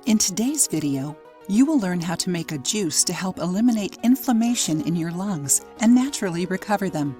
In today's video, you will learn how to make a juice to help eliminate inflammation in your lungs and naturally recover them.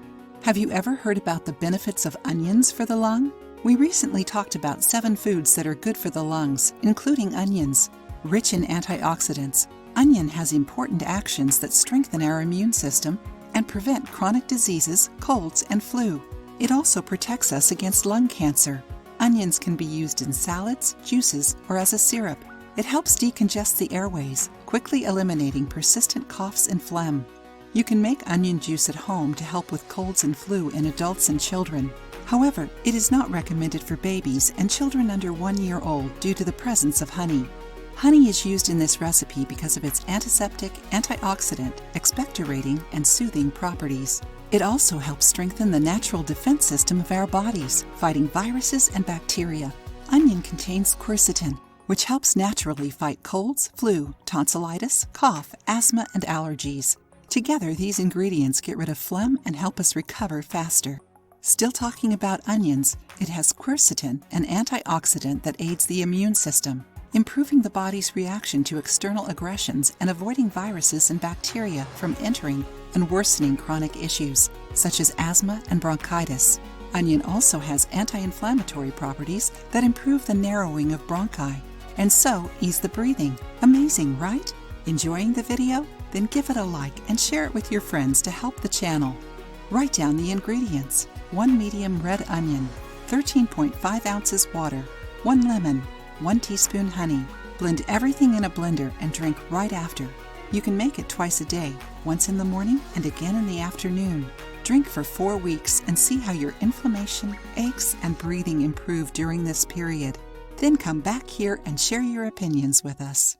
Have you ever heard about the benefits of onions for the lung? We recently talked about 7 foods that are good for the lungs, including onions. Rich in antioxidants, onion has important actions that strengthen our immune system and prevent chronic diseases, colds, and flu. It also protects us against lung cancer. Onions can be used in salads, juices, or as a syrup. It helps decongest the airways, quickly eliminating persistent coughs and phlegm. You can make onion juice at home to help with colds and flu in adults and children. However, it is not recommended for babies and children under 1 year old due to the presence of honey. Honey is used in this recipe because of its antiseptic, antioxidant, expectorating, and soothing properties. It also helps strengthen the natural defense system of our bodies, fighting viruses and bacteria. Onion contains quercetin, which helps naturally fight colds, flu, tonsillitis, cough, asthma, and allergies. Together, these ingredients get rid of phlegm and help us recover faster. Still talking about onions, it has quercetin, an antioxidant that aids the immune system, improving the body's reaction to external aggressions and avoiding viruses and bacteria from entering and worsening chronic issues, such as asthma and bronchitis. Onion also has anti-inflammatory properties that improve the narrowing of bronchi, and so ease the breathing. Amazing, right? Enjoying the video? Then give it a like and share it with your friends to help the channel. Write down the ingredients: 1 medium red onion, 13.5 ounces water, 1 lemon, 1 teaspoon honey. Blend everything in a blender and drink right after. You can make it twice a day, once in the morning and again in the afternoon. Drink for 4 weeks and see how your inflammation, aches, and breathing improve during this period. Then come back here and share your opinions with us.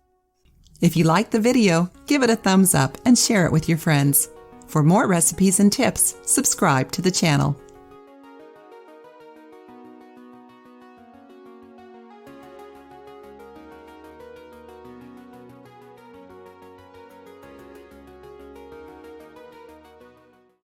If you liked the video, give it a thumbs up and share it with your friends. For more recipes and tips, subscribe to the channel.